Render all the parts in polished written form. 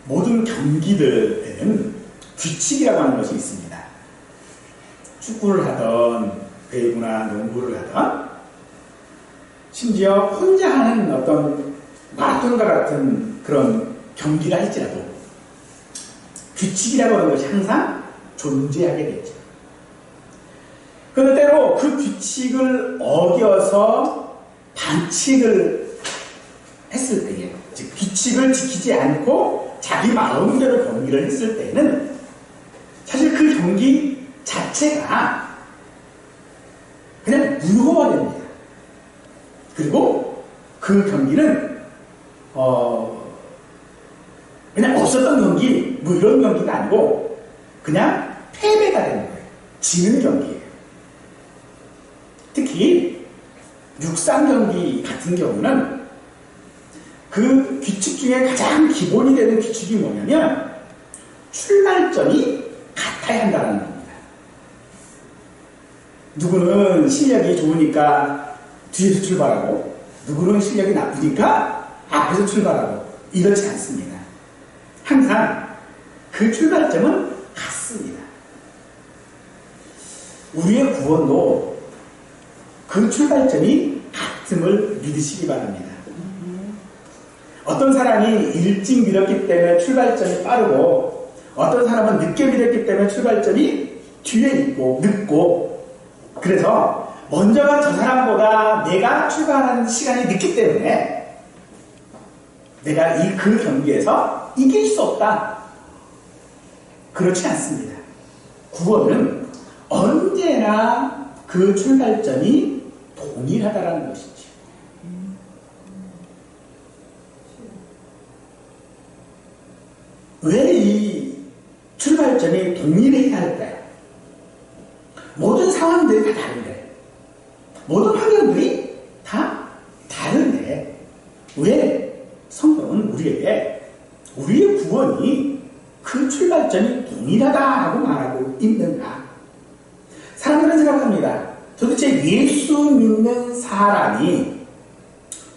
모든 경기들에는 규칙이라고 하는 것이 있습니다. 축구를 하던 배구나 농구를 하던 심지어 혼자 하는 어떤 마라톤과 같은 그런 경기를 할지라도 규칙이라고 하는 것이 항상 존재하게 되죠. 그런데 때로 그 규칙을 어겨서 반칙을 했을 때에, 즉 규칙을 지키지 않고 자기 마음대로 경기를 했을 때에는 사실 그 경기 자체가 그냥 무효가 됩니다. 그리고 그 경기는 그냥 없었던 경기, 뭐 이런 경기가 아니고 그냥 패배가 되는 거예요. 지는 경기예요. 특히 육상 경기 같은 경우는 그 규칙 중에 가장 기본이 되는 규칙이 뭐냐면 출발점이 같아야 한다는 겁니다. 누구는 실력이 좋으니까 뒤에서 출발하고 누구는 실력이 나쁘니까 앞에서 출발하고 이렇지 않습니다. 항상 그 출발점은 같습니다. 우리의 구원도 그 출발점이 같음을 믿으시기 바랍니다. 어떤 사람이 일찍 밀었기 때문에 출발점이 빠르고 어떤 사람은 늦게 밀었기 때문에 출발점이 뒤에 있고 늦고, 그래서 먼저가 저 사람보다 내가 출발하는 시간이 늦기 때문에 내가 그 경기에서 이길 수 없다. 그렇지 않습니다. 구원은 언제나 그 출발점이 동일하다는 것이죠. 왜 이 출발점이 동일해야 할까요? 모든 상황들이 다 다른데, 모든 환경들이 다 다른데 왜 성경은 우리에게 우리의 구원이 그 출발점이 동일하다라고 말하고 있는가? 사람들은 생각합니다. 도대체 예수 믿는 사람이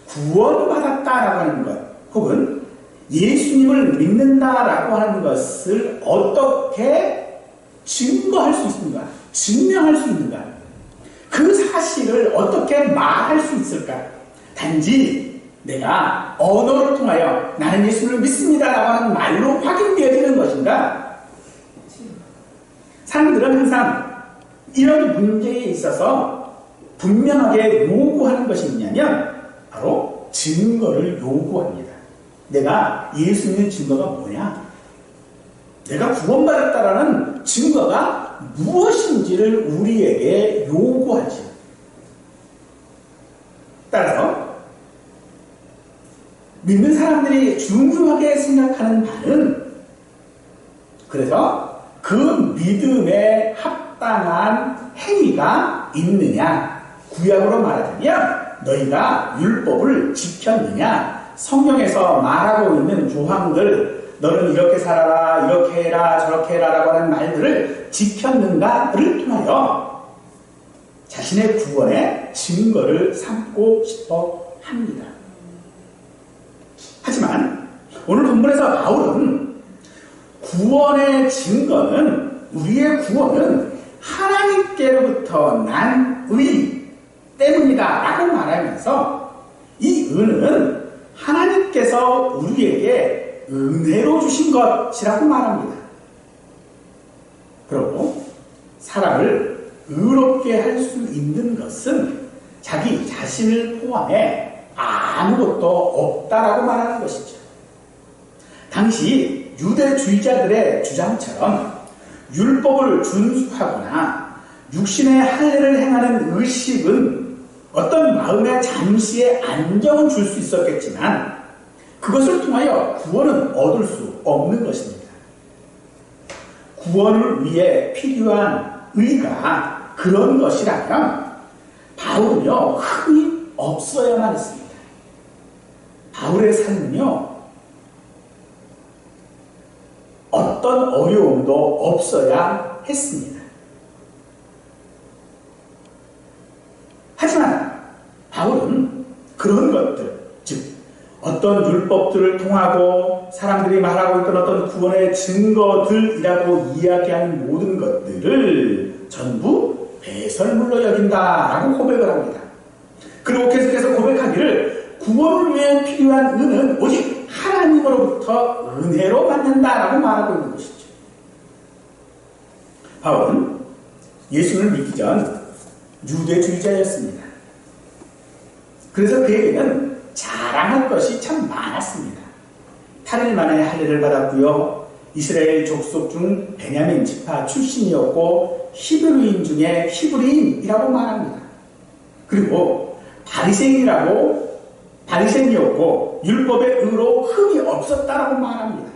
구원받았다라고 하는 것, 혹은 예수님을 믿는다라고 하는 것을 어떻게 증거할 수 있는가? 증명할 수 있는가? 그 사실을 어떻게 말할 수 있을까? 단지 내가 언어를 통하여 나는 예수를 믿습니다라고 하는 말로 확인되어지는 것인가? 사람들은 항상 이런 문제에 있어서 분명하게 요구하는 것이 있냐면 바로 증거를 요구합니다. 내가 예수 믿는 증거가 뭐냐? 내가 구원받았다라는 증거가 무엇인지를 우리에게 요구하지. 따라서 믿는 사람들이 중요하게 생각하는 바는, 그래서 그 믿음에 합당한 행위가 있느냐. 구약으로 말하자면 너희가 율법을 지켰느냐. 성경에서 말하고 있는 조항들, 너는 이렇게 살아라, 이렇게 해라, 저렇게 해라 라고 하는 말들을 지켰는가를 통하여 자신의 구원의 증거를 삼고 싶어 합니다. 하지만 오늘 본문에서 바울은 구원의 증거는, 우리의 구원은 하나님께로부터 난 의 때문이다 라고 말하면서 이 의는 하나님께서 우리에게 은혜로 주신 것이라고 말합니다. 그리고 사람을 의롭게 할 수 있는 것은 자기 자신을 포함해 아무것도 없다라고 말하는 것이죠. 당시 유대주의자들의 주장처럼 율법을 준수하거나 육신의 할례를 행하는 의식은 어떤 마음의 잠시의 안정은 줄 수 있었겠지만 그것을 통하여 구원은 얻을 수 없는 것입니다. 구원을 위해 필요한 의가 그런 것이라면 바울은요, 흠이 없어야만 했습니다. 바울의 삶은요, 어떤 어려움도 없어야 했습니다. 하지만 바울은 그런 것들, 즉 어떤 율법들을 통하고 사람들이 말하고 있던 어떤 구원의 증거들이라고 이야기하는 모든 것들을 전부 배설물로 여긴다라고 고백을 합니다. 그리고 계속해서 고백하기를 구원을 위해 필요한 은은 오직 하나님으로부터 은혜로 받는다라고 말하고 있는 것이죠. 바울은 예수를 믿기 전 유대주의자였습니다. 그래서 그에게는 자랑할 것이 참 많았습니다. 8일 만에 할례를 받았고요. 이스라엘 족속 중 베냐민 지파 출신이었고 히브리인 중에 히브리인이라고 말합니다. 그리고 바리새인이었고 율법의 의로 흠이 없었다라고 말합니다.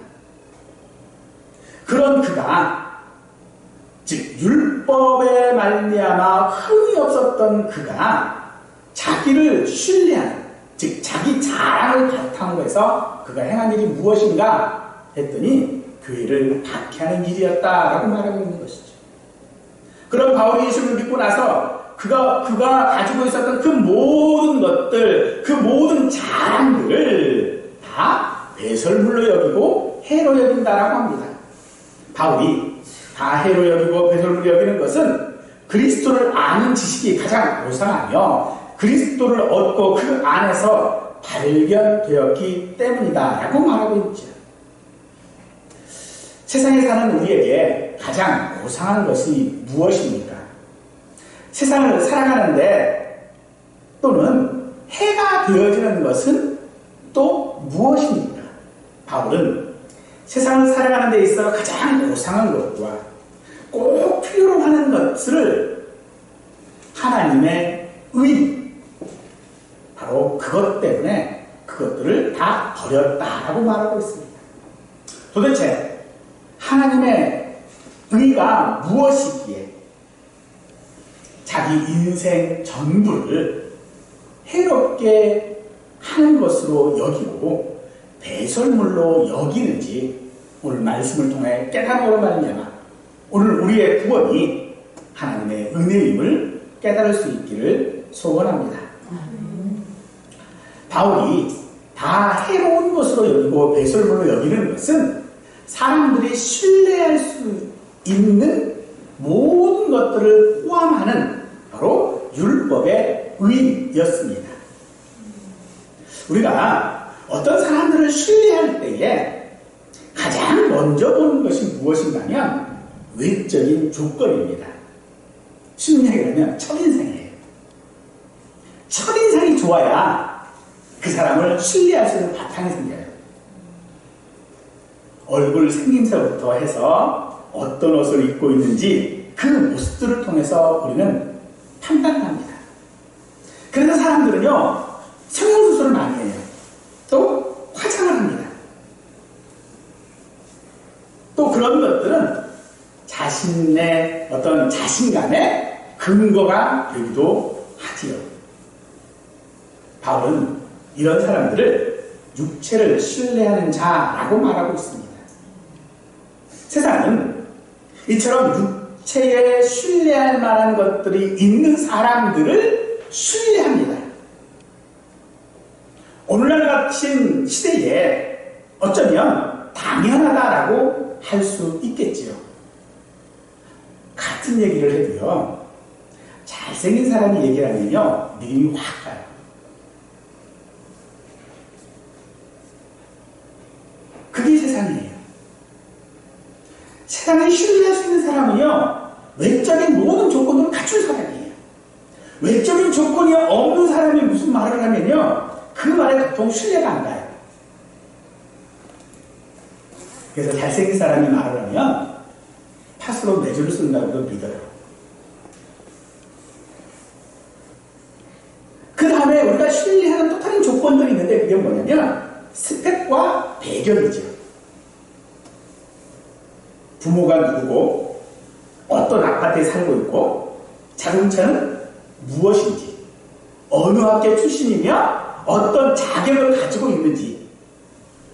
그런 그가, 즉 율법에 말미암아 흠이 없었던 그가 자기를 신뢰하는, 즉 자기 자랑을 바탕으로 해서 그가 행한 일이 무엇인가 했더니 교회를 박해하는 일이었다라고 말하고 있는 것이죠. 그런 바울이 예수를 믿고 나서 그가 가지고 있었던 그 모든 것들, 그 모든 자랑들을 다 배설물로 여기고 해로 여긴다라고 합니다. 바울이 다 해로 여기고 배설물로 여기는 것은 그리스도를 아는 지식이 가장 우상하며 그리스도를 얻고 그 안에서 발견되었기 때문이다라고 말하고 있죠. 세상에 사는 우리에게 가장 고상한 것이 무엇입니까? 세상을 살아가는데 또는 해가 되어지는 것은 또 무엇입니까? 바울은 세상을 살아가는 데 있어 가장 고상한 것과 꼭 필요로 하는 것을 하나님의 의, 바로 그것 때문에 그것들을 다 버렸다라고 말하고 있습니다. 도대체 하나님의 의가 무엇이기에 자기 인생 전부를 해롭게 하는 것으로 여기고 배설물로 여기는지 오늘 말씀을 통해 깨달음으로 말미암아 오늘 우리의 구원이 하나님의 은혜임을 깨달을 수 있기를 소원합니다. 바울이 다 해로운 것으로 여기고 배설물로 여기는 것은 사람들이 신뢰할 수 있는 모든 것들을 포함하는 바로 율법의 의였습니다. 우리가 어떤 사람들을 신뢰할 때에 가장 먼저 보는 것이 무엇인가면 외적인 조건입니다. 쉬운 얘기를 하면 첫인상이에요. 첫인상이 좋아야 그 사람을 신뢰할 수 있는 바탕이 생겨요. 얼굴 생김새부터 해서 어떤 옷을 입고 있는지 그 모습들을 통해서 우리는 판단을 합니다. 그래서 사람들은요, 성형수술을 많이 해요. 또 화장을 합니다. 또 그런 것들은 자신의 어떤 자신감의 근거가 되기도 하지요. 바울은 이런 사람들을 육체를 신뢰하는 자라고 말하고 있습니다. 세상은 이처럼 육체에 신뢰할 만한 것들이 있는 사람들을 신뢰합니다. 오늘날 같은 시대에 어쩌면 당연하다라고 할 수 있겠지요. 같은 얘기를 해도요, 잘생긴 사람이 얘기를 하면요, 믿음이 확 가요. 그게 세상이에요. 세상에 신뢰할 수 있는 사람은요, 외적인 모든 조건을 갖춘 사람이에요. 외적인 조건이 없는 사람이 무슨 말을 하면요, 그 말에 보통 신뢰가 안 가요. 그래서 잘생긴 사람이 말을 하면 팥으로 매주를 쓴다고도 믿어요. 그 다음에 우리가 신뢰하는 또 다른 조건들이 있는데 그게 뭐냐면 스펙과 배경이죠. 부모가 누구고 어떤 아파트에 살고 있고 자동차는 무엇인지 어느 학교 출신이며 어떤 자격을 가지고 있는지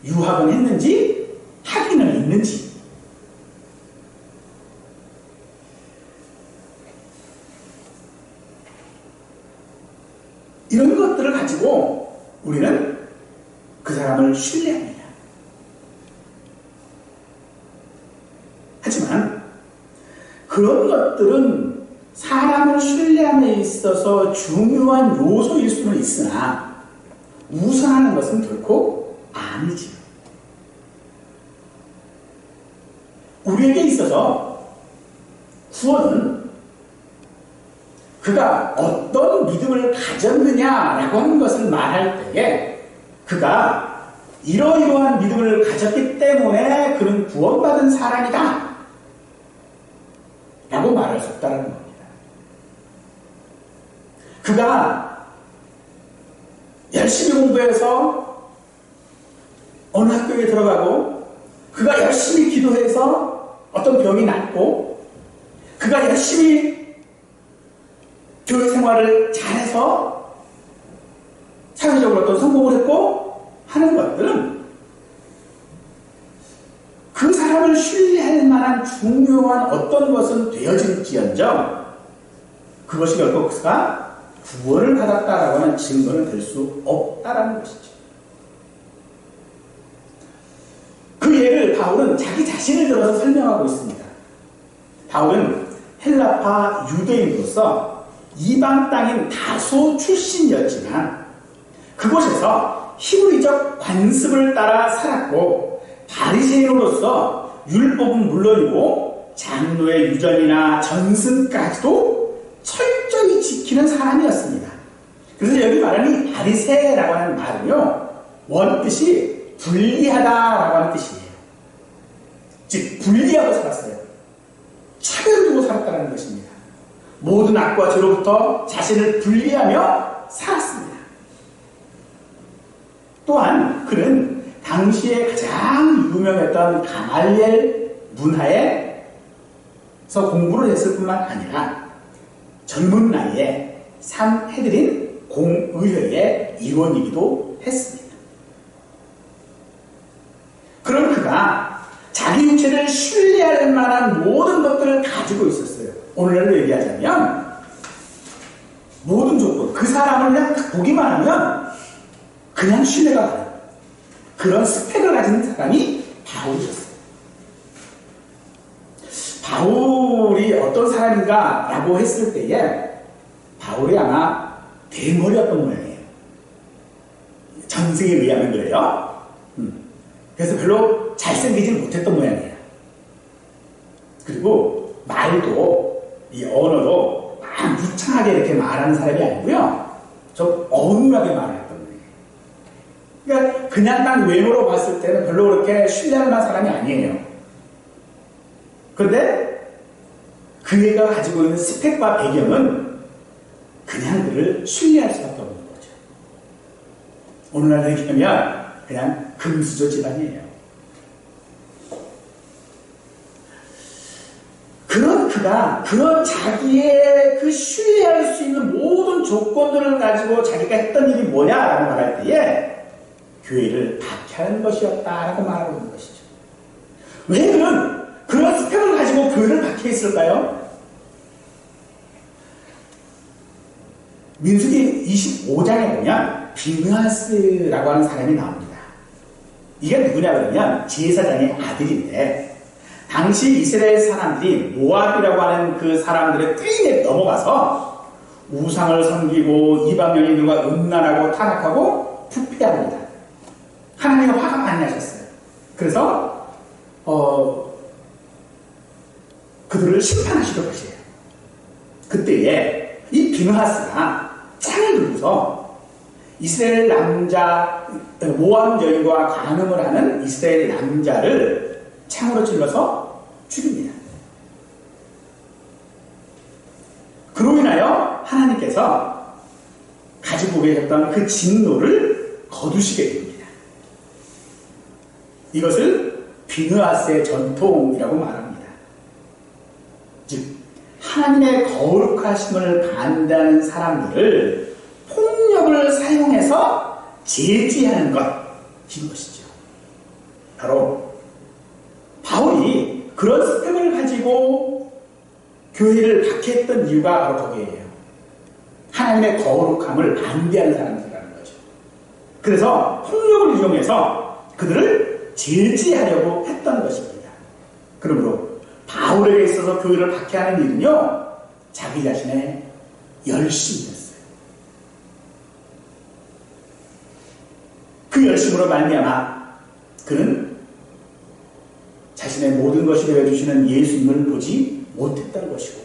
유학은 했는지 학위는 있는지 이런 것들을 가지고 우리는 그 사람을 신뢰합니다. 하지만 그런 것들은 사람을 신뢰함에 있어서 중요한 요소일 수는 있으나 우선하는 것은 결코 아니지요. 우리에게 있어서 구원은 그가 어떤 믿음을 가졌느냐라고 하는 것을 말할 때에 그가 이러이러한 믿음을 가졌기 때문에 그는 구원받은 사람이다 라고 말할 수 없다는 겁니다. 그가 열심히 공부해서 어느 학교에 들어가고 그가 열심히 기도해서 어떤 병이 낫고 그가 열심히 교회 생활을 잘해서 사회적으로 어떤 성공을 했고 하는 것들은 그 사람을 신뢰할 만한 중요한 어떤 것은 되어질지언정 그것이 결코 그가 구원을 받았다라고 하는 증거는 될 수 없다라는 것이죠. 그 예를 바울은 자기 자신을 들어서 설명하고 있습니다. 바울은 헬라파 유대인으로서 이방 땅인 다소 출신이었지만 그곳에서 히브리적 관습을 따라 살았고 바리새인으로서 율법은 물론이고 장로의 유전이나 전승까지도 철저히 지키는 사람이었습니다. 그래서 여기 말하는 이 바리새라고 하는 말은요 원뜻이 분리하다라고 하는 뜻이에요. 즉 분리하고 살았어요. 차별두고 살았다는 것입니다. 모든 악과 죄로부터 자신을 분리하며 살았습니다. 또한 그는 당시에 가장 유명했던 가말리엘 문화에서 공부를 했을 뿐만 아니라 젊은 나이에 산헤드린 공의회의 일원이기도 했습니다. 그런 그가 자기 육체를 신뢰할 만한 모든 것들을 가지고 있었어요. 오늘날로 얘기하자면 모든 조건, 그 사람을 그냥 보기만 하면 그냥 신뢰가 가요. 그런 스펙을 가진 사람이 바울이었어요. 바울이 어떤 사람인가 라고 했을 때에 바울이 아마 대머리였던 모양이에요. 전승에 의하면 그래요. 그래서 별로 잘생기진 못했던 모양이에요. 그리고 말도 이 언어도 막 유창하게 이렇게 말하는 사람이 아니고요. 좀 어눌하게 말했던 거예요. 그러니까 그냥 딱 외모로 봤을 때는 별로 그렇게 신뢰할 만한 사람이 아니에요. 그런데 그가 가지고 있는 스펙과 배경은 그냥 그를 신뢰할 수밖에 없는 거죠. 오늘날 얘기하면 그냥 금수저 집안이에요. 그런 그가 그런 자기의 그 신뢰할 수 있는 모든 조건들을 가지고 자기가 했던 일이 뭐냐라고 말할 때에 교회를 박해하는 것이었다라고 말하고 있는 것이죠. 왜 그런 스펙을 가지고 교회를 박해했을까요? 민수기 25장에 보면 비느하스라고 하는 사람이 나옵니다. 이게 누구냐 그러면 제사장의 아들인데 당시 이스라엘 사람들이 모압이라고 하는 그 사람들의 꾀에 넘어가서 우상을 섬기고 이방 여인들과 음란하고 타락하고 부패합니다. 하나님의 화가 많이 나셨어요. 그래서 그들을 심판하시도록 하세요. 그때에 이 비느하스가 창을 들고서 이스라엘 남자 모압 여인과 간음을 하는 이스라엘 남자를 창으로 찔러서 죽입니다. 그로 인하여 하나님께서 가지고 계셨던 그 진노를 거두시게 됩니다. 이것을 비느하스의 전통이라고 말합니다. 즉 하나님의 거룩하심을 반대하는 사람들을 폭력을 사용해서 제지하는 것인 것이죠. 바로 바울이 그런 스펙을 가지고 교회를 박해했던 이유가 바로 거기에요. 하나님의 거룩함을 반대하는 사람들이라는 거죠. 그래서 폭력을 이용해서 그들을 제지하려고 했던 것입니다. 그러므로 바울에게 있어서 그들을 박해하는 일은요, 자기 자신의 열심이었어요. 그 열심으로 말미암아 그는 자신의 모든 것이 되어주시는 예수님을 보지 못했던 것이고,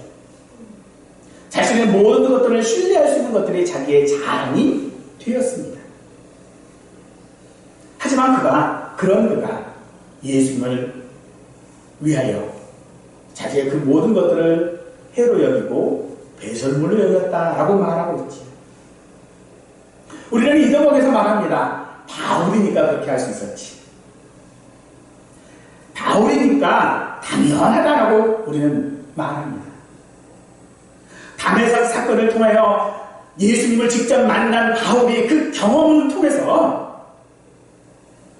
자신의 모든 것들을 신뢰할 수 있는 것들이 자기의 자랑이 되었습니다. 하지만 그가 예수님을 위하여 자기의 그 모든 것들을 해로 여기고 배설물로 여겼다라고 말하고 있지. 우리는 이 대목에서 말합니다. 바울이니까 그렇게 할 수 있었지. 바울이니까 당연하다라고 우리는 말합니다. 담에색 사건을 통하여 예수님을 직접 만난 바울이 그 경험을 통해서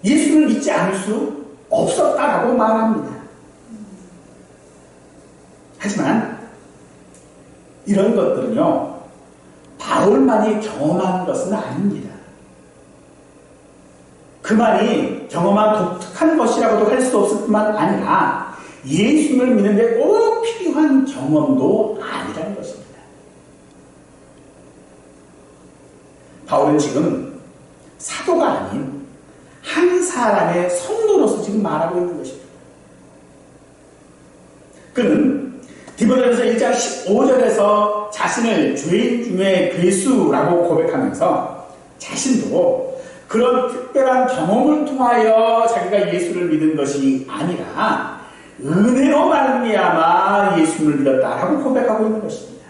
예수님을 믿지 않을 수 없었다라고 말합니다. 하지만 이런 것들은요, 바울만이 경험한 것은 아닙니다. 그만이 경험한 독특한 것이라고도 할 수 없을 뿐만 아니라 예수님을 믿는데 꼭 필요한 경험도 아니라는 것입니다. 바울은 지금 사도가 아닌 한 사람의 성도로서 지금 말하고 있는 것입니다. 그는 디모데전서 1장 15절에서 자신을 죄인 중에 괴수라고 고백하면서 자신도 그런 특별한 경험을 통하여 자기가 예수를 믿은 것이 아니라 은혜로 말미암아 예수를 믿었다라고 고백하고 있는 것입니다.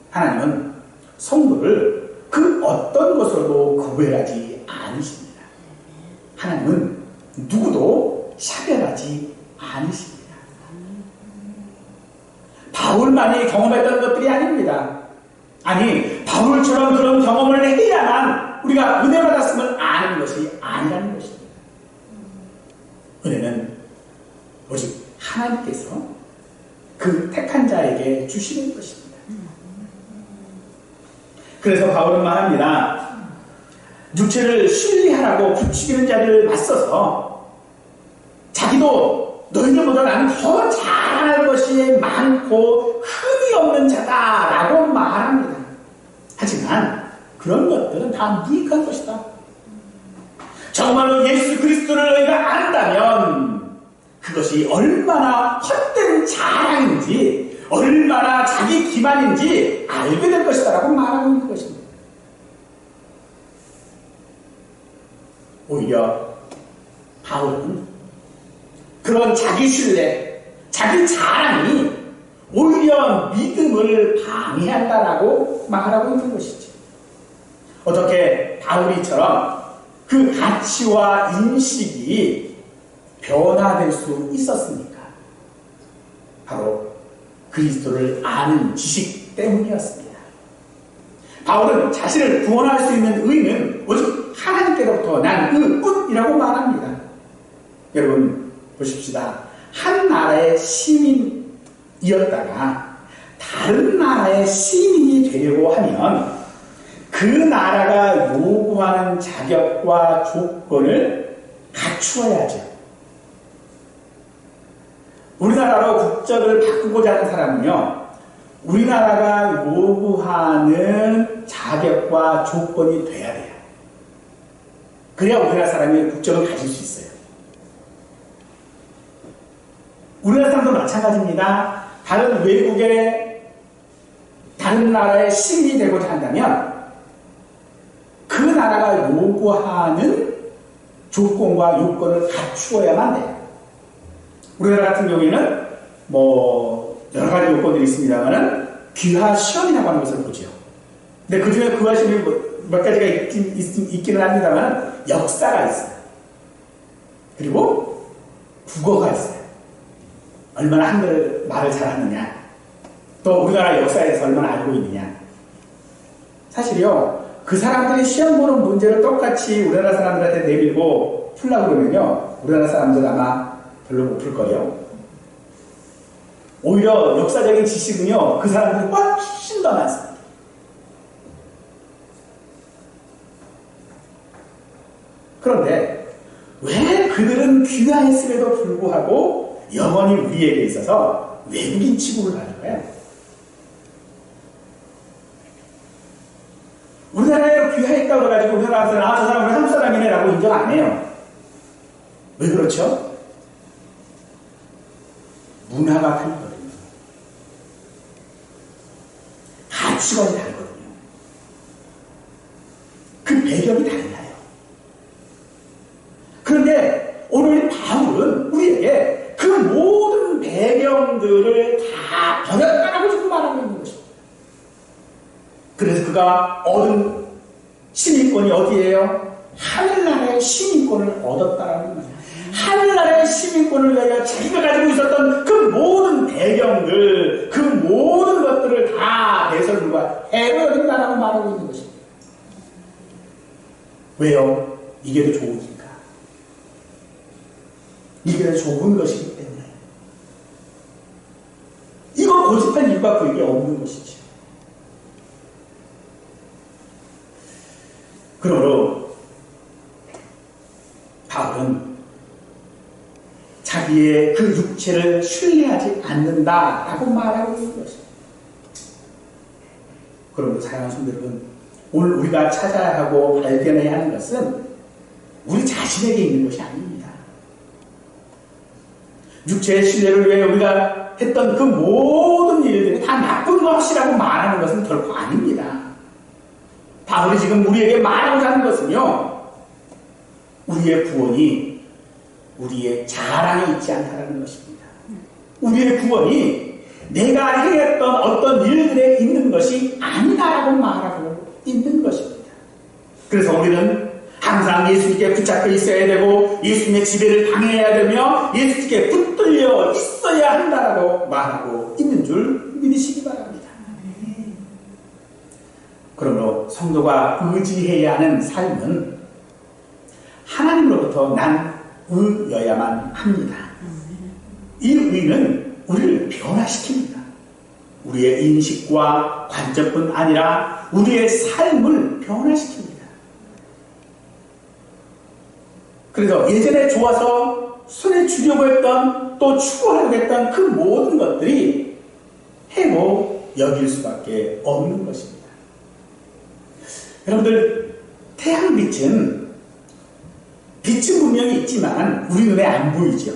하나님은 성도를 그 어떤 것으로도 구별하지 않으십니다. 하나님은 누구도 차별하지 않으십니다. 바울만이 경험했던 것들이 아닙니다. 아니, 바울처럼 그런 경험을 해야만 우리가 은혜 받았음을 아는 것이 아니라는 것입니다. 은혜는 오직 하나님께서 그 택한 자에게 주시는 것입니다. 그래서 바울은 말합니다. 육체를 순리하라고 부추기는 자를 맞서서 자기도 너희들보다 나는 더 잘할 것이 많고 흠이 없는 자다라고 말합니다. 하지만 그런 것들은 다 무익한 것이다. 정말로 예수 그리스도를 너희가 안다면 그것이 얼마나 헛된 자랑인지, 얼마나 자기 기만인지 알게 될 것이다 라고 말하고 있는 것입니다. 오히려 바울은 그런 자기 신뢰, 자기 자랑이 오히려 믿음을 방해한다라고 말하고 있는 것이죠. 어떻게 바울이처럼 그 가치와 인식이 변화될 수 있었습니까? 바로 그리스도를 아는 지식 때문이었습니다. 바울은 자신을 구원할 수 있는 의는 오직 하나님께로부터 난 그뿐이라고 말합니다. 여러분 보십시다. 한 나라의 시민이었다가 다른 나라의 시민이 되려고 하면 그 나라가 요구하는 자격과 조건을 갖추어야죠. 우리나라로 국적을 바꾸고자 하는 사람은요, 우리나라가 요구하는 자격과 조건이 돼야 돼요. 그래야 우리나라 사람이 국적을 가질 수 있어요. 우리나라 사람도 마찬가지입니다. 다른 외국의 다른 나라의 시민이 되고자 한다면 그 나라가 요구하는 조건과 요건을 갖추어야만 돼요. 우리나라 같은 경우에는 여러 가지 요건들이 있습니다만은 귀화 시험이라고 하는 것을 보죠. 근데 그 중에 귀화 시험이 몇 가지가 있기는 합니다만 역사가 있어요. 그리고 국어가 있어요. 얼마나 한글 말을 잘하느냐, 또 우리나라 역사에 대해서 얼마나 알고 있느냐. 사실요, 그 사람들이 시험 보는 문제를 똑같이 우리나라 사람들한테 내밀고 풀라고 그러면요, 우리나라 사람들 아마 별로 못 풀 거예요. 오히려 역사적인 지식은요, 그 사람들이 훨씬 더 많습니다. 그런데 왜 그들은 귀화했음에도 불구하고 영원히 우리에게 있어서 외국인 취급을 받을까요? 우리나라에 귀화했다고 해가지고 우리나라 사람, 저 사람 우리 한국 사람이네 라고 인정 안 해요. 왜 그렇죠? 문화가 다르거든요. 가치관이 다르거든요. 그 배경이 달라요. 그런데 오늘 바울은 우리에게 그 모든 배경들을 다 버렸다라고 지금 말하고 있는 것입니다. 그래서 그가 얻은 시민권이 어디예요? 하늘나라의 시민권을 얻었다라는 거예요. 하늘나라의 시민권을 위하여 자기가 가지고 있었던 그 모든 배경들, 그 모든 것들을 다 배설물과 해버린다라고 말하고 있는 것입니다. 왜요? 이게 더 좋으니까. 이게 더 좋은 것이기 때문에. 이걸 고집한 이유가 그에게 없는 것이죠. 그러므로 바울은 자기의 그 육체를 신뢰하지 않는다라고 말하고 있는 것입니다. 그러므로 사랑하는 성도 여러분, 오늘 우리가 찾아야 하고 발견해야 하는 것은 우리 자신에게 있는 것이 아닙니다. 육체의 신뢰를 위해 우리가 했던 그 모든 일들이 다 나쁜 것이라고 말하는 것은 결코 아닙니다. 바울이 지금 우리에게 말하고자 하는 것은요, 우리의 구원이 우리의 자랑에 있지 않다는 것입니다. 우리의 구원이 내가 행했던 어떤 일들에 있는 것이 아니다라고 말하고 있는 것입니다. 그래서 우리는 항상 예수님께 붙잡혀 있어야 되고 예수님의 지배를 당해야 되며 예수님께 붙들려 있어야 한다라고 말하고 있는 줄 믿으시기 바랍니다. 그러므로 성도가 의지해야 하는 삶은 하나님으로부터 난 의여야만 합니다. 이 의는 우리를 변화시킵니다. 우리의 인식과 관점뿐 아니라 우리의 삶을 변화시킵니다. 그래서 예전에 좋아서 손에 쥐려고 했던 또 추구하려고 했던 그 모든 것들이 해고 여길 수밖에 없는 것입니다. 여러분들, 태양빛은 빛은 분명히 있지만 우리 눈에 안 보이죠.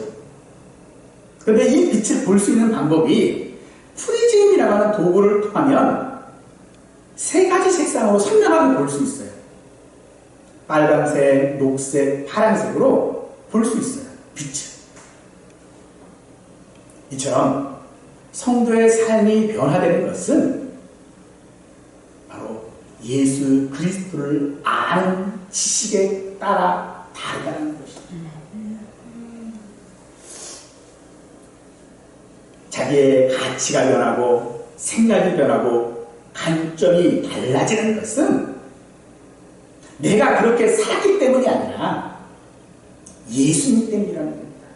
그런데 이 빛을 볼 수 있는 방법이 프리즘이라고 하는 도구를 통하면 세 가지 색상으로 선명하게 볼 수 있어요. 빨간색, 녹색, 파란색으로 볼 수 있어요. 빛을. 이처럼 성도의 삶이 변화되는 것은 바로 예수 그리스도를 아는 지식에 따라 다르다는 것입니다. 자기의 가치가 변하고 생각이 변하고 관점이 달라지는 것은 내가 그렇게 살기 때문이 아니라 예수님 때문이라는 겁니다.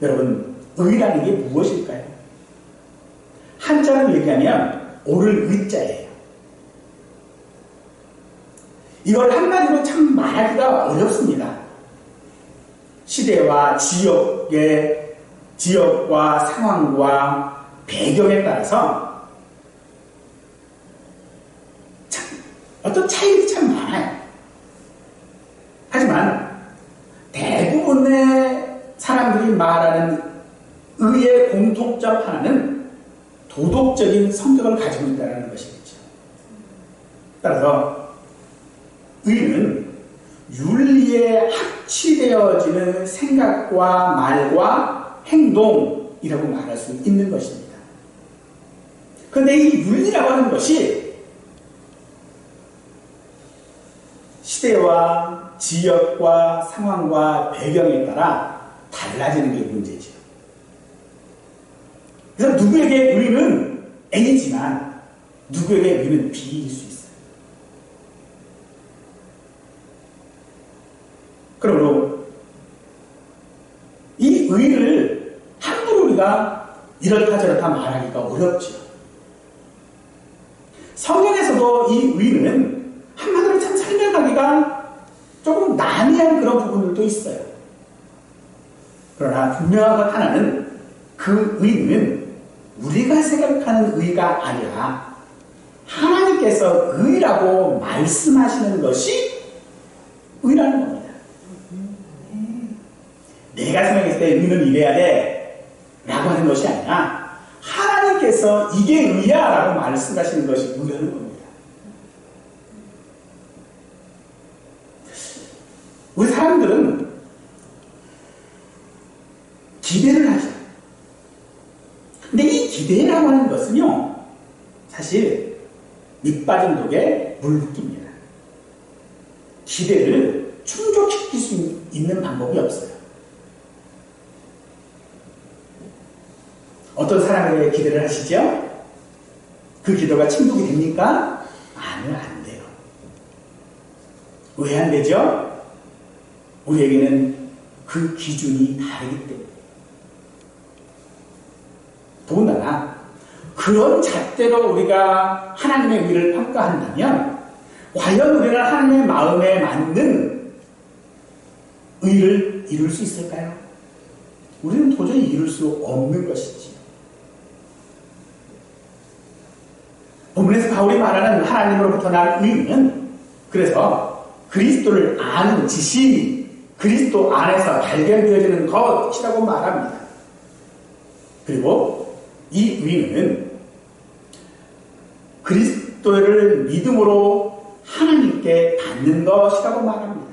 여러분, 의라는 게 무엇일까요? 한자로 얘기하면 옳을 의자예요. 이걸 한마디로 참 말하기가 어렵습니다. 시대와 지역과 상황과 배경에 따라서 어떤 차이들이 참 많아요. 하지만 대부분의 사람들이 말하는 의의 공통점 하나는 도덕적인 성격을 가지고 있다는 것이겠죠. 따라서 의는 윤리에 합치되어지는 생각과 말과 행동이라고 말할 수 있는 것입니다. 그런데 이 윤리라고 하는 것이 시대와 지역과 상황과 배경에 따라 달라지는 게 문제죠. 그래서 누구에게 의는 A지만 누구에게 의는 B일 수 있어요. 그러므로 이 의를 함부로 우리가 이렇다 저렇다 말하기가 어렵죠. 성경에서 중에서도 이 의는 한마디로 참 설명하기가 조금 난해한 그런 부분들도 있어요. 그러나 분명한 것 하나는 그 의는 우리가 생각하는 의가 아니라 하나님께서 의라고 말씀하시는 것이 의라는 겁니다. 내가 생각했을 때 의는 이래야 돼 라고 하는 것이 아니라 하나님께서 이게 의야 라고 말씀하시는 것이 의라는 겁니다. 우리 사람들은 기대를 하죠. 근데 이 기대라고 하는 것은요, 사실 밑빠진 독에 물 붓기입니다. 기대를 충족시킬 수 있는 방법이 없어요. 어떤 사람에게 기대를 하시죠? 그 기도가 충족이 됩니까? 아니요, 안 돼요. 왜 안 되죠? 우리에게는 그 기준이 다르기 때문에. 더군다나 그런 잣대로 우리가 하나님의 의를 평가한다면 과연 우리는 하나님의 마음에 맞는 의를 이룰 수 있을까요? 우리는 도저히 이룰 수 없는 것이지. 본문에서 바울이 말하는 하나님으로부터 난 의는 그래서 그리스도를 아는 지식이 그리스도 안에서 발견되어지는 것이라고 말합니다. 그리고 이 의는 그리스도를 믿음으로 하나님께 받는 것이라고 말합니다.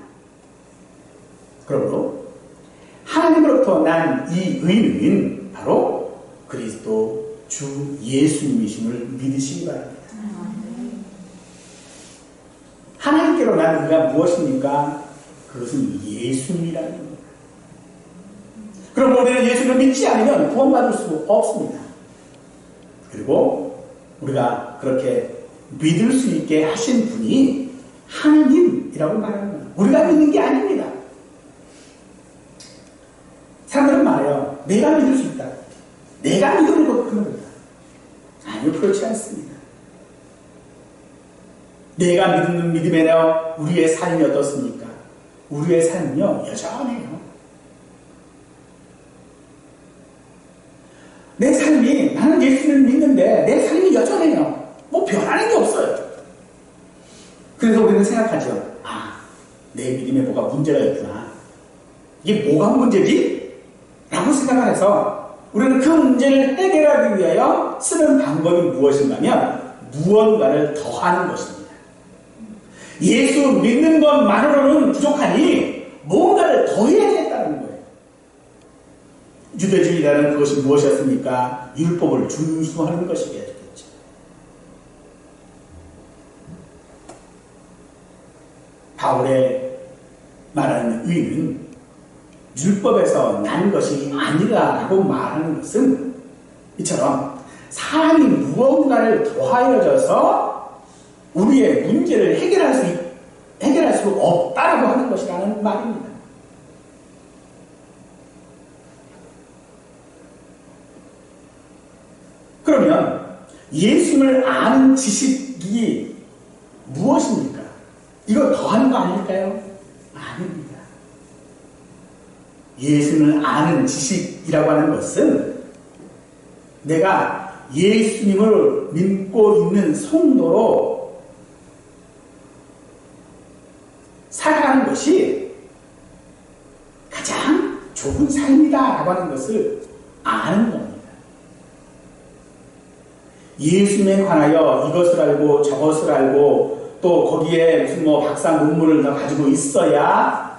그러므로 하나님으로부터 난 이 의는 바로 그리스도 주 예수님이심을 믿으시기 바랍니다. 하나님께로 난 의가 무엇입니까? 그것은 예수님이라는 겁니다. 그럼 우리는 예수를 믿지 않으면 구원받을 수 없습니다. 그리고 우리가 그렇게 믿을 수 있게 하신 분이 하나님이라고 말합니다. 우리가 믿는 게 아닙니다. 사람들은 말해요. 내가 믿을 수 있다. 내가 믿음을 거듭하는 거다. 아니요, 그렇지 않습니다. 내가 믿는 믿음에는 우리의 삶이 어떻습니까? 우리의 삶은요, 여전해요. 내 삶이, 나는 예수를 믿는데 내 삶이 여전해요. 뭐 변하는 게 없어요. 그래서 우리는 생각하죠. 아, 내 믿음에 뭐가 문제가 있구나. 이게 뭐가 문제지? 라고 생각을 해서 우리는 그 문제를 해결하기 위하여 쓰는 방법이 무엇인가면 무언가를 더하는 것입니다. 예수 믿는 것만으로는 부족하니 뭔가를 더해야 되겠다는 거예요. 유대주의자는 그것이 무엇이었습니까? 율법을 준수하는 것이겠죠. 바울의 말하는 의는 율법에서 난 것이 아니라고 말하는 것은 이처럼 사람이 무언가를 더하여져서 우리의 문제를 해결할 수 없다라고 하는 것이라는 말입니다. 그러면 예수님을 아는 지식이 무엇입니까? 이거 더하는 거 아닐까요? 아닙니다. 예수님을 아는 지식이라고 하는 것은 내가 예수님을 믿고 있는 성도로 살아가는 것이 가장 좋은 삶이다라고 하는 것을 아는 겁니다. 예수님에 관하여 이것을 알고 저것을 알고 또 거기에 무슨 박사 논문을 더 가지고 있어야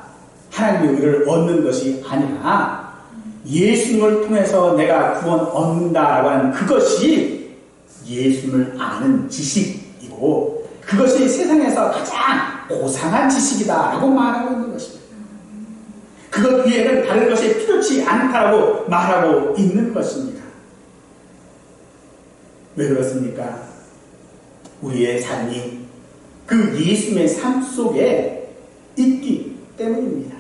하나님의 의를 얻는 것이 아니라 예수님을 통해서 내가 구원 얻는다라고 하는 그것이 예수님을 아는 지식이고 그것이 세상에서 가장 고상한 지식이다라고 말하고 있는 것입니다. 그것 위에는 다른 것이 필요치 않다라고 말하고 있는 것입니다. 왜 그렇습니까? 우리의 삶이 그 예수님의 삶 속에 있기 때문입니다.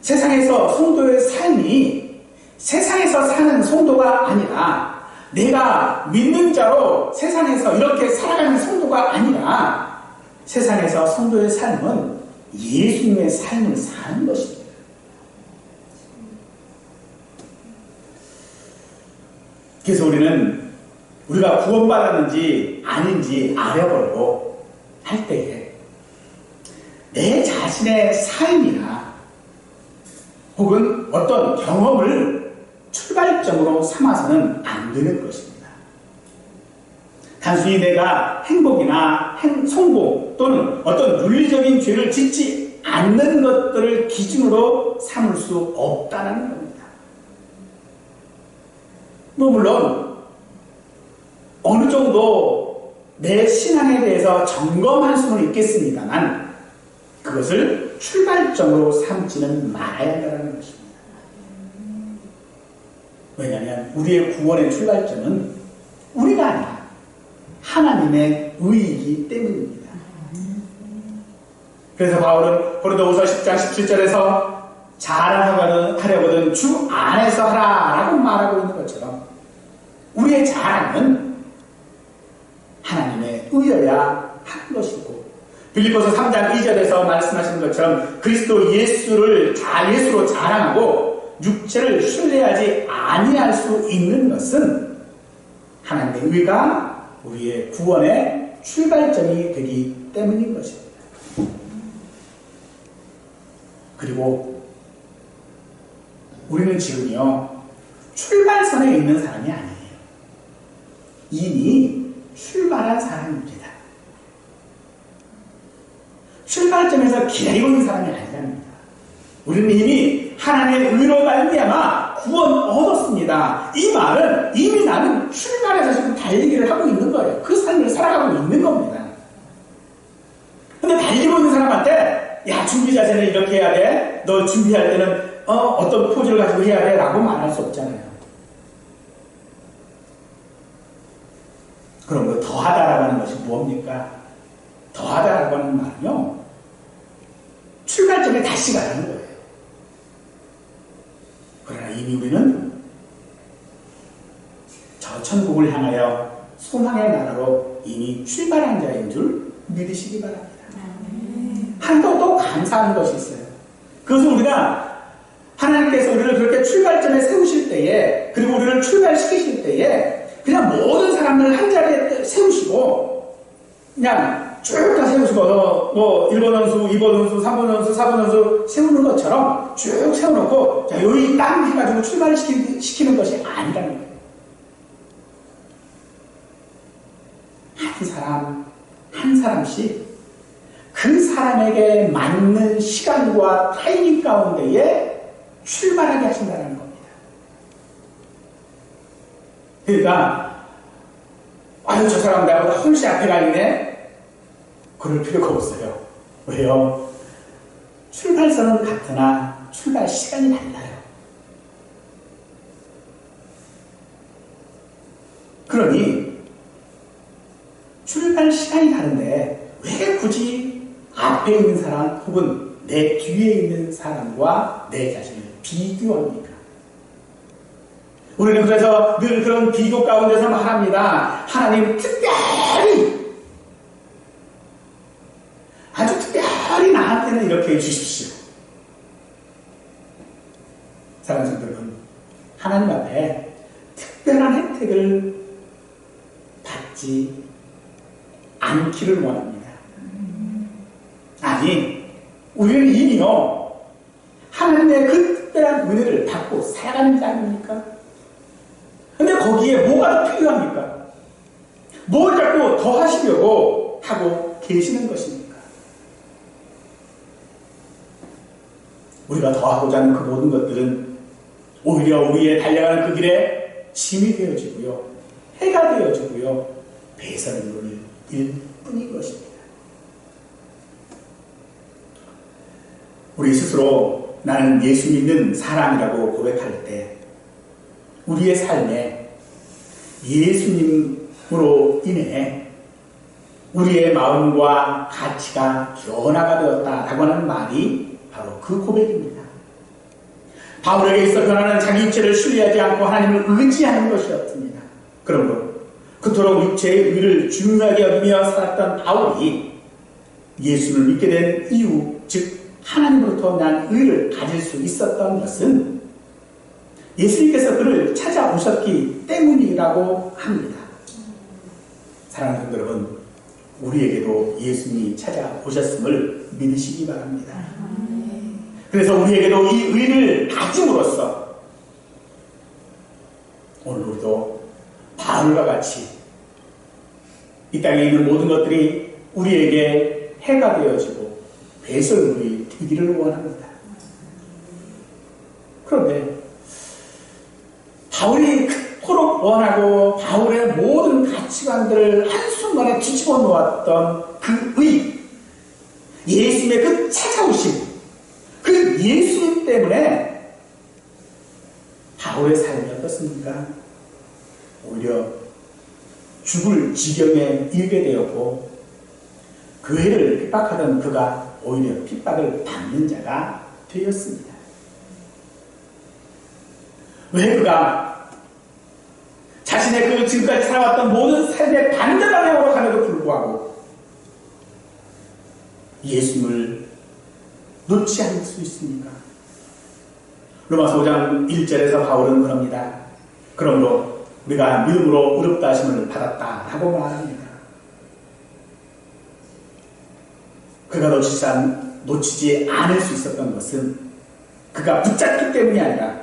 세상에서 성도의 삶이 세상에서 사는 성도가 아니라 내가 믿는 자로 세상에서 이렇게 살아가는 성도가 아니라 세상에서 성도의 삶은 예수님의 삶을 사는 것입니다. 그래서 우리가 구원받았는지 아닌지 알아보려고 할 때에 내 자신의 삶이나 혹은 어떤 경험을 출발점으로 삼아서는 안 되는 것입니다. 단순히 내가 행복이나 성공 또는 어떤 윤리적인 죄를 짓지 않는 것들을 기준으로 삼을 수 없다는 겁니다. 물론 어느 정도 내 신앙에 대해서 점검할 수는 있겠습니다만 그것을 출발점으로 삼지는 말아야 한다는 것입니다. 왜냐하면 우리의 구원의 출발점은 우리가 아니라 하나님의 의이기 때문입니다. 그래서 바울은 고린도후서 10장 17절에서 자랑하려거든 주 안에서 하라라고 말하고 있는 것처럼 우리의 자랑은 하나님의 의여야 하는 것이고 빌립보서 3장 2절에서 말씀하신 것처럼 그리스도 예수로 자랑하고 육체를 신뢰하지 아니할 수 있는 것은 하나님의 의가 우리의 구원의 출발점이 되기 때문인 것입니다. 그리고 우리는 지금요 출발선에 있는 사람이 아니에요. 이미 출발한 사람입니다. 출발점에서 기다리고 있는 사람이 아니랍니다. 우리는 이미 하나님의 의로 말미암아 구원 얻었습니다. 이 말은 이미 나는 출발해서 지금 달리기를 하고 있는 거예요. 그 삶을 살아가고 있는 겁니다. 근데 달리고 있는 사람한테 야 준비 자세는 이렇게 해야 돼. 너 준비할 때는 어떤 포즈를 가지고 해야 돼 라고 말할 수 없잖아요. 그럼 그 더하다라고 하는 것이 뭡니까? 더하다라고 하는 말은요 출발점에 다시 가라는 거예요. 그러나 이미 우리는 저 천국을 향하여 소망의 나라로 이미 출발한 자인 줄 믿으시기 바랍니다. 하나도 또 감사한 것이 있어요. 그것은 우리가 하나님께서 우리를 그렇게 출발점에 세우실 때에 그리고 우리를 출발시키실 때에 그냥 모든 사람을 한 자리에 세우시고 그냥 쭉 다 세우시고 뭐 1번 원수, 2번 원수, 3번 원수, 4번 원수 세우는 것처럼 쭉 세워놓고 자 여기 땅 해가지고 출발시키는 것이 아니라는 거예요. 한 사람 한 사람씩 그 사람에게 맞는 시간과 타이밍 가운데에 출발하게 하신다는 겁니다. 그러니까 아유 저 사람 나보다 훨씬 앞에 가있네 그럴 필요가 없어요. 왜요? 출발선은 같으나 출발 시간이 달라요. 그러니 출발 시간이 다른데 왜 굳이 앞에 있는 사람 혹은 내 뒤에 있는 사람과 내 자신을 비교합니까? 우리는 그래서 늘 그런 비교 가운데서 말합니다. 하나님 특별히 아주 특별히 나한테는 이렇게 해주십시오. 사랑하는 성도는 하나님 앞에 특별한 혜택을 받지 않기를 원합니다. 아니 우리는 이미요 하나님의 그 특별한 은혜를 받고 살아가는 자 아닙니까? 근데 거기에 뭐가 더 필요합니까? 뭘 자꾸 더 하시려고 하고 계시는 것입니까? 우리가 더 하고자 하는 그 모든 것들은 오히려 우리의 달려가는 그 길에 짐이 되어지고요 해가 되어지고요 배설물을 일 뿐인 것입니다. 우리 스스로 나는 예수 믿는 사람이라고 고백할 때 우리의 삶에 예수님으로 인해 우리의 마음과 가치가 변화가 되었다라고 하는 말이 바로 그 고백입니다. 바울에게 있어 변화는 자기 육체를 신뢰하지 않고 하나님을 의지하는 것이었습니다. 그러므로 그토록 육체의 의를 중요하게 여기며 살았던 바울이 예수를 믿게 된 이유, 즉 하나님으로부터 난 의를 가질 수 있었던 것은 예수님께서 그를 찾아오셨기 때문이라고 합니다. 사랑하는 성도 여러분, 우리에게도 예수님이 찾아오셨음을 믿으시기 바랍니다. 그래서 우리에게도 이 의를 가짐으로써 오늘 우리도 바울과 같이 이 땅에 있는 모든 것들이 우리에게 해가 되어지고 배설물이 되기를 원합니다. 그런데 바울이 그토록 원하고 바울의 모든 가치관들을 한순간에 뒤집어 놓았던 그 의, 예수님의 그 찾아오심, 그 예수님 때문에 바울의 삶이 어떻습니까? 오히려 죽을 지경에 이르게 되었고 교회를 핍박하던 그가 오히려 핍박을 받는 자가 되었습니다. 왜 그가 자신의 그 지금까지 살아왔던 모든 삶의 반대방향으로 가면도 불구하고 예수님을 놓지 않을 수 있습니까? 로마서 5장 1절에서 바울은 그럽니다. 그러므로 우리가 믿음으로 의롭다 하심을 받았다라고 말합니다. 그가 놓치지 않을 수 있었던 것은 그가 붙잡기 때문이 아니라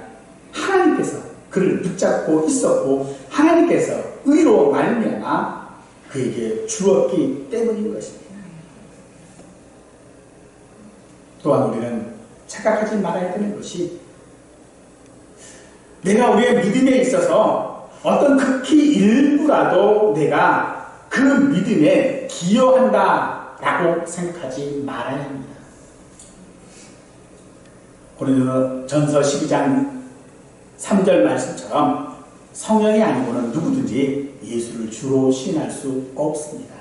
하나님께서 그를 붙잡고 있었고 하나님께서 의로 말미암아 그에게 주었기 때문인 것입니다. 또한 우리는 착각하지 말아야 되는 것이 내가 우리의 믿음에 있어서 어떤 극히 일부라도 내가 그 믿음에 기여한다라고 생각하지 말아야 합니다. 고린도전서 12장 3절 말씀처럼 성령이 아니고는 누구든지 예수를 주로 시인할 수 없습니다.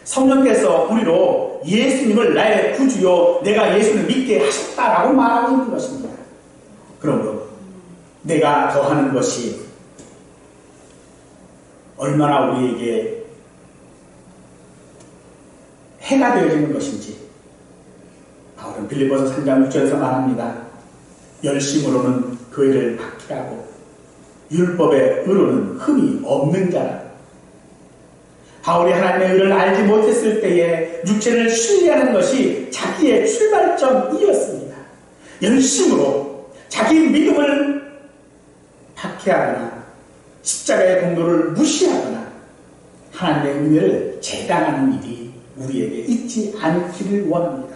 성령께서 우리로 예수님을 나의 구주요 내가 예수를 믿게 하셨다라고 말하고 있는 것입니다. 그러므로 내가 더하는 것이 얼마나 우리에게 해가 되어지는 것인지 바울은 빌립보서 3장 6절에서 말합니다. 열심으로는 교회를 박해하고 율법의 의로는 흠이 없는 자라. 바울이 하나님의 의를 알지 못했을 때에 육체를 신뢰하는 것이 자기의 출발점이었습니다. 열심으로 자기 믿음을 박해하거나 십자가의 공로를 무시하거나 하나님의 은혜를 재단하는 일이 우리에게 있지 않기를 원합니다.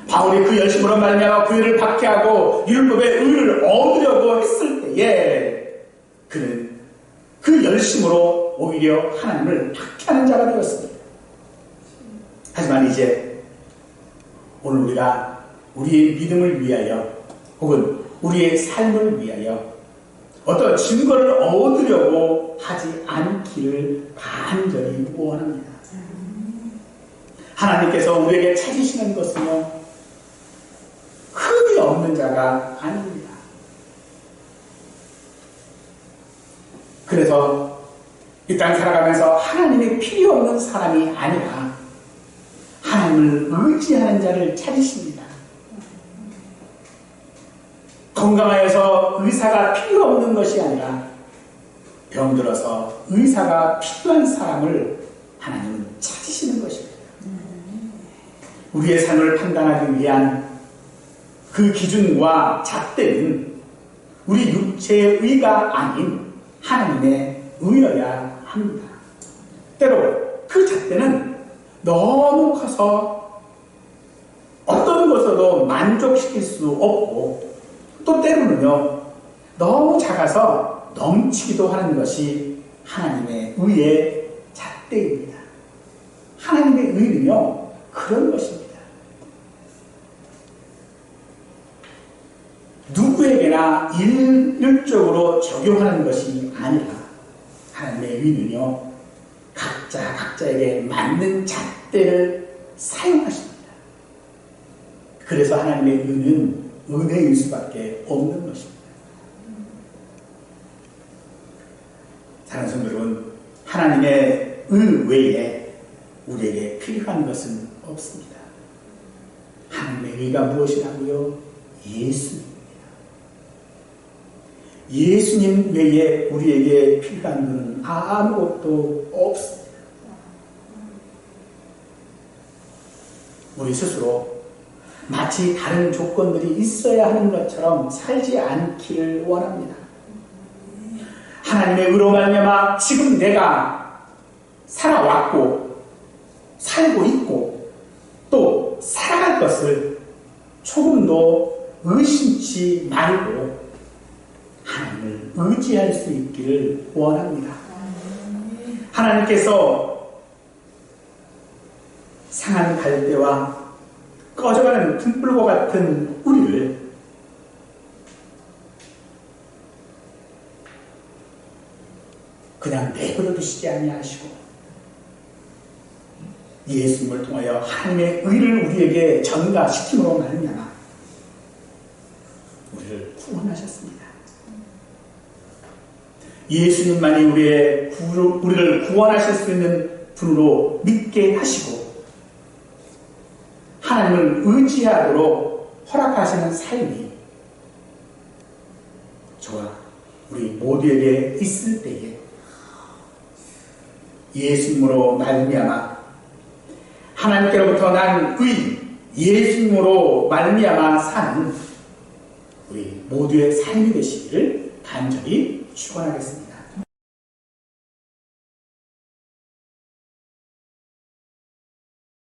바울이 그 열심으로 말미암아 그 의를 박해하고 율법의 의를 얻으려고 했을 때에 그는 그 열심으로 오히려 하나님을 박해하는 자가 되었습니다. 하지만 이제 오늘 우리가 우리의 믿음을 위하여 혹은 우리의 삶을 위하여 어떤 증거를 얻으려고 하지 않기를 간절히 원합니다. 하나님께서 우리에게 찾으시는 것은요, 흠이 없는 자가 아닙니다. 그래서 이 땅 살아가면서 하나님이 필요 없는 사람이 아니라 하나님을 의지하는 자를 찾으십니다. 건강하여서 의사가 필요 없는 것이 아니라 병들어서 의사가 필요한 사람을 하나님은 찾으시는 것입니다. 우리의 삶을 판단하기 위한 그 기준과 잣대는 우리 육체의 의가 아닌 하나님의 의여야 합니다. 때로 그 잣대는 너무 커서 어떤 것으로도 만족시킬 수 없고 또 때로는요 너무 작아서 넘치기도 하는 것이 하나님의 의의 잣대입니다. 하나님의 의는요 그런 것입니다. 누구에게나 일률적으로 적용하는 것이 아니라 하나님의 의는요 각자에게 맞는 잣대를 사용하십니다. 그래서 하나님의 의는 은혜일 수밖에 없는 것입니다. 사랑하는 성도 여러분, 하나님의 의 외에 우리에게 필요한 것은 없습니다. 하나님의 의가 무엇이라고요? 예수님입니다. 예수님 외에 우리에게 필요한 것은 아무것도 없습니다. 우리 스스로 마치 다른 조건들이 있어야 하는 것처럼 살지 않기를 원합니다. 하나님의 의로 말미암아 지금 내가 살아왔고 살고 있고 또 살아갈 것을 조금도 의심치 말고 하나님을 의지할 수 있기를 원합니다. 하나님께서 상한 갈대와 꺼져가는 등불과 같은 우리를 그냥 내버려 두시지 아니하시고 예수님을 통하여 하나님의 의를 우리에게 전가시킴으로 말미암아 우리를 구원하셨습니다. 예수님만이 우리를 구원하실 수 있는 분으로 믿게 하시고 하나님을 의지하도록 허락하시는 삶이 저와 우리 모두에게 있을 때에 예수님으로 말미암아 하나님께로부터 난 의, 예수님으로 말미암아 사는 우리 모두의 삶이 되시기를 간절히 축원하겠습니다.